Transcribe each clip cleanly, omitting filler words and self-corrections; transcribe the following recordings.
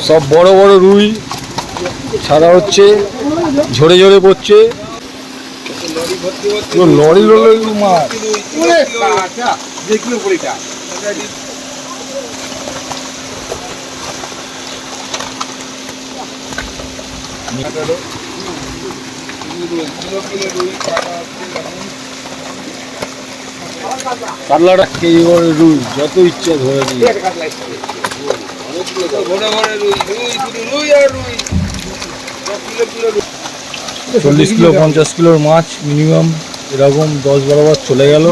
সব বড় বড় রুই ছাড়া হচ্ছে, ঝরে ঝরে পড়ছে। লরি লরি মাছ কাতলাটা কেজি করে রুই, যত ইচ্ছা ধরে নিয়ে। 40 কিলো 50 কিলোর মাছ মিনিমাম এরকম 10-12 বার চলে গেল।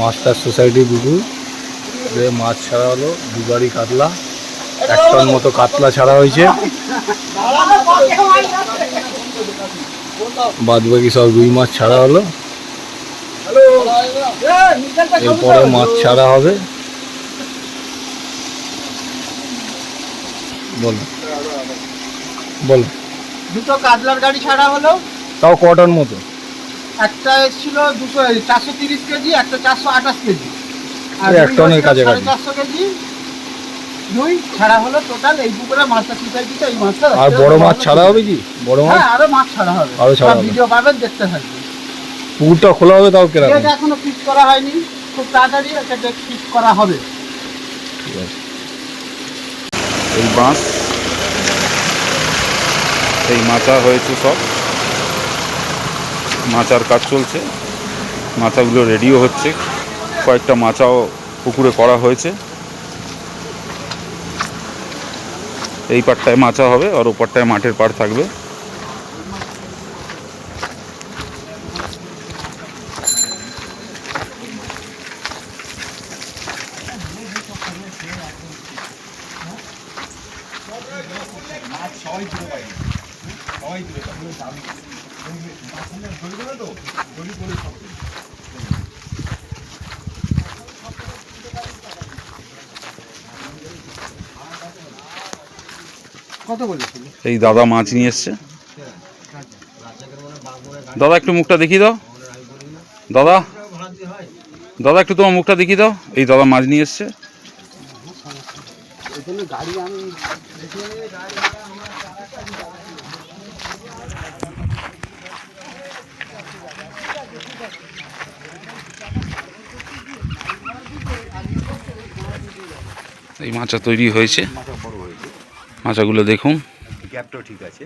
মাস্টার সোসাইটি পুকুর মাছ ছাড়া হলো, 2 গাড়ি কাতলা, 1 টন মতো কাতলা ছাড়া হয়েছে। বাদ বাকি সব রুই মাছ ছাড়া হলো। এরপরে মাছ ছাড়া হবে। বলো বলো। 2টো কাতলার গাড়ি ছাড়া হলো। তাও কটন মতো? একটা ছিল 430 কেজি, একটা 428 কেজি, আর 1 টনের কাছে 450 কেজি রুই ছাড়া হলো টোটাল। এই পুকুরে মাছটা সোসাইটিতে এই মাছটা। আর বড় মাছ ছাড়া হবে কি? বড় মাছ? হ্যাঁ, আরো মাছ ছাড়া হবে। আরো ছাড়া হবে। ভিডিও পাবেন, দেখতে থাকবেন। পুকুরটা খোলা হবে তাও কেরাম? এটা এখনো ফিক্স করা হয়নি, খুব তাড়াতাড়ি একটা ডেট ফিক্স করা হবে। এই বাঁশ, এই মাচা হয়েছে, সব মাচার কাজ চলছে। মাচাগুলো রেডিও হচ্ছে, কয়েকটা মাচাও পুকুরে করা হয়েছে। এই পাটটায় মাচা হবে আর ওপারটায় মাঠের পাড় থাকবে। এই দাদা মাছ নিয়ে এসছে। দাদা একটু মুখটা দেখিয়ে দাও। দাদা দাদা একটু তোমার মুখটা দেখিয়ে দাও। এই দাদা মাছ নিয়ে এসছে। এই মাচা তৈরি হয়েছে, মাচাগুলো দেখুন। গ্যাপটাও ঠিক আছে,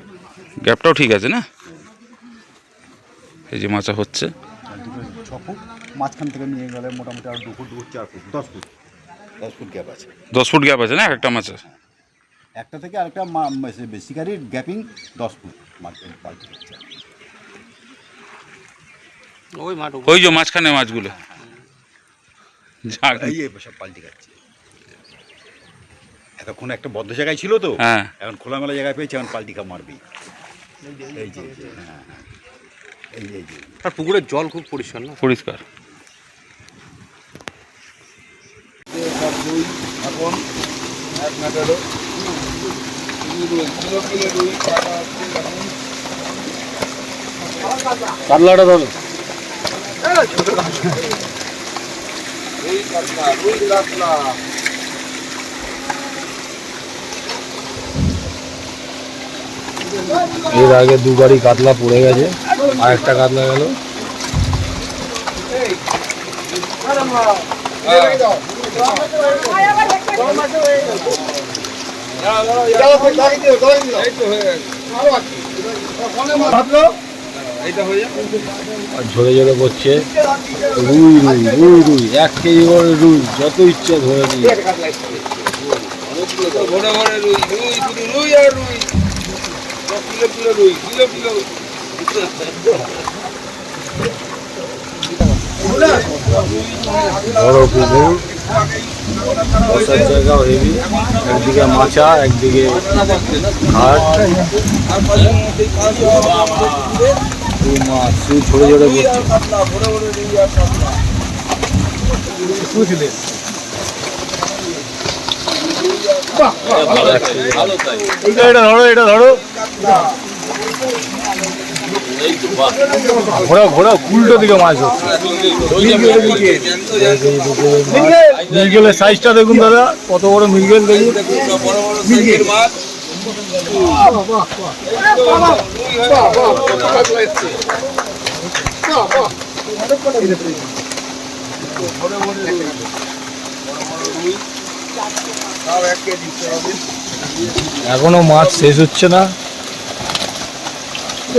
গ্যাপটাও ঠিক আছে না? এই যে মাচা হচ্ছে, 6 ফুট মাঝখান থেকে নিয়ে গেলে মোটামুটি আর 2 ফুট 4 ফুট 10 ফুট গ্যাপ আছে। 10 ফুট গ্যাপ আছে না একটা মাচার? একটা থেকে আরেকটা শিকারির গ্যাপিং 10 ফুট। ওই যে মাঝখানে মাছগুলো সব পাল্টি খাচ্ছে। এতক্ষণ একটা বদ্ধ জায়গায় ছিল তো, হ্যাঁ, এখন খোলামেলা জায়গায় পেয়েছে, এখন পাল্টি খা মারবি। এই যে হ্যাঁ, এই যে আর পুকুরের জল খুব পরিষ্কার না? পরিষ্কার। কাতলাটা ধরো। এর আগে 2 গাড়ি কাতলা পড়ে গেছে, আর একটা কাতলা গেল। ঝরে ঝরে পড়ছে রুই রুই রুই রুই, 1 কেজি করে রুই, যত ইচ্ছা ধরে নিয়ে। বড় পুকুর, বসার জায়গাও হেভি, একদিকে মাচা, একদিকে ঘাট। মাছ ঝরে ঝরে পড়ছে। এটা ধরো, এটা ধরো। ঘোরাও ঘোরাও, উল্টো দিকে মাছ হচ্ছে। মৃগেলের সাইজটা দেখুন দাদা, কত বড় মৃগেল দেখুন। এখনো মাছ শেষ হচ্ছে না।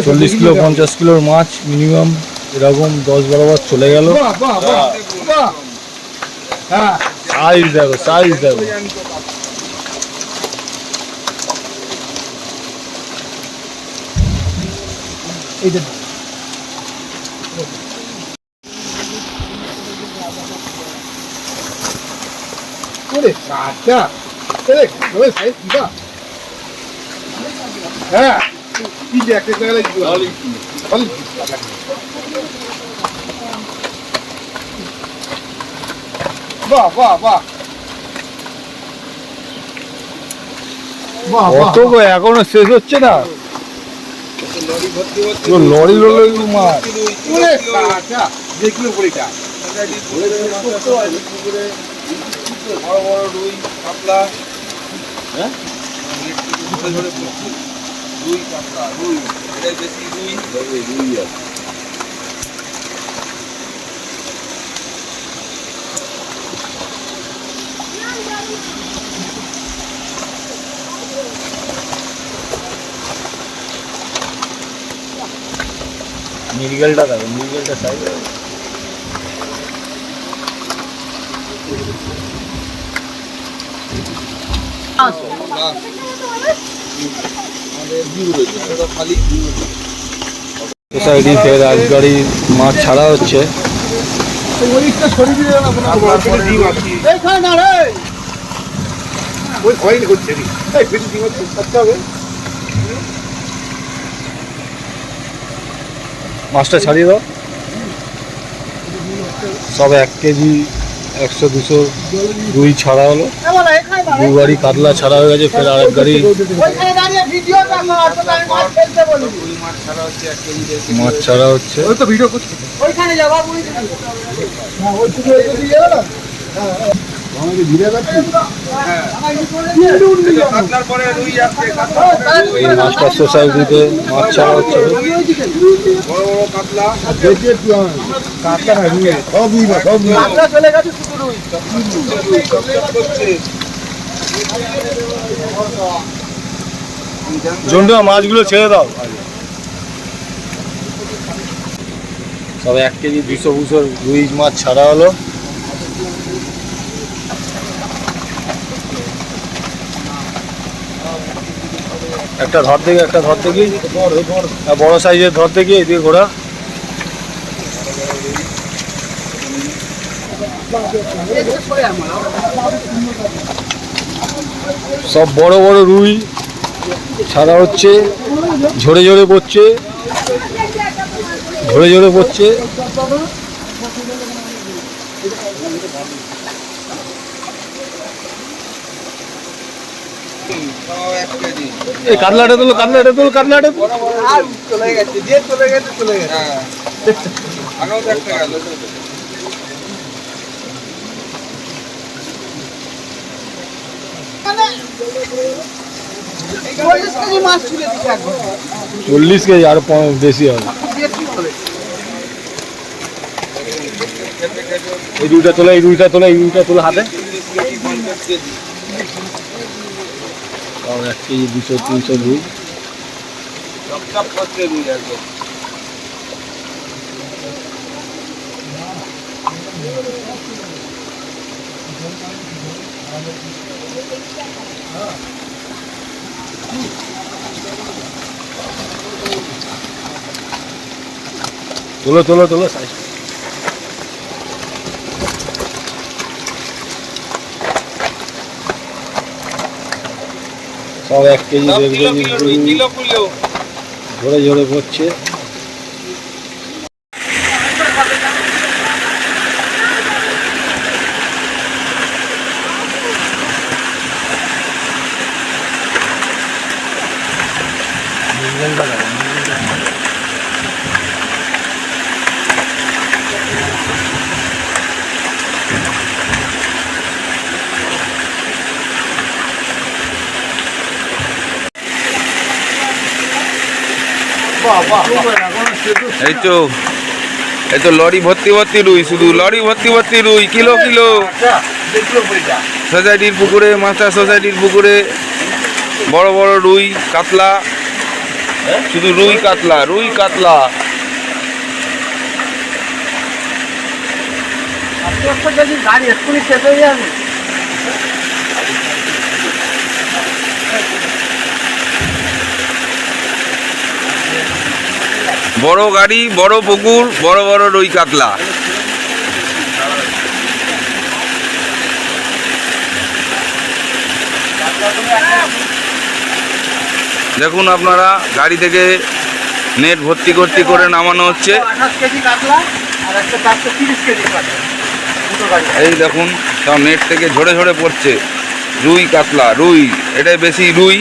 40 কিলো 50 কিলোর মাছ মিনিমাম এরকম 10-12 বার চলে গেল। সাইজ দেখো, সাইজ দেখো। হ্যাঁ কি দেখতে গেলে বাহ বাহ বাহ কত গো, এখনো শেষ হচ্ছে না। পুরো লরি লরি মাছ। দেখলো পরিটা বড় বড় রুই কাতলা, হ্যাঁ রুই কাতলা, রুই এটাই বেশি রুই রুই আছে। মৃগেলটা দেখো, মৃগেলটা সাইজ সোসাইটি ফের এক গাড়ি মাছ ছাড়া হচ্ছে। মাছটা ছাড়িয়ে দাও। সব 1 কেজি 100-200 রুই ছাড়া হলো। 2 গাড়ি কাতলা ছাড়া হয়ে গেছে, ফের আরেক গাড়ি মাছ ছাড়া হচ্ছে। এই মাস্টার সোসাইটিতে মাছ ছাড়া হচ্ছে। জন্ডু মাছগুলো ছেড়ে দাও। সব 1 কেজি 200 রুই মাছ ছাড়া হলো। একটা ধর থেকে, একটা ধর থেকে, বড় সাইজের ধর থেকে এদিকে ঘোরা। সব বড় বড় রুই ছাড়া হচ্ছে, ঝরে ঝরে পড়ছে, ঝরে ঝরে পড়ছে। এই কাতলাটা তোলো, কাতলাটা তোলো, কাতলাটা চলে গেছে, যে চলে গেছে চলে গেছে। আগেও দেখতে গেল মাছ ছিল 40 কেজি, আর বেশি হবে। এই দুইটা তোলা, এই দুইটা তোলা, এই দুইটা তোলা হাতে। 1 কেজি 200-300 রুই। তোলো তোলো তোলো সাইজ। সব 1 কেজি 1.5 কেজি ঝরে ঝরে পড়ছে। এই তো লরি ভর্তি ভর্তি রুই, শুধু লরি ভর্তি ভর্তি রুই, কিলো কিলো। সোসাইটির পুকুরে, মাস্টার সোসাইটির পুকুরে বড় বড় রুই কাতলা, শুধু রুই কাতলা রুই কাতলা। গাড়ি এক্ষুনি শেষ হয়ে যাবে। বড় গাড়ি, বড় পুকুর, বড় বড় রুই কাতলা। দেখুন আপনারা, গাড়ি থেকে নেট ভর্তি ভর্তি করে নামানো হচ্ছে। 28 কেজি কাতলা আর একটা 430 কেজি কাতলা, দুটো গাড়ি। এই দেখুন, সব নেট থেকে ঝরে ঝরে পড়ছে রুই কাতলা, রুই, এটাই বেশি রুই।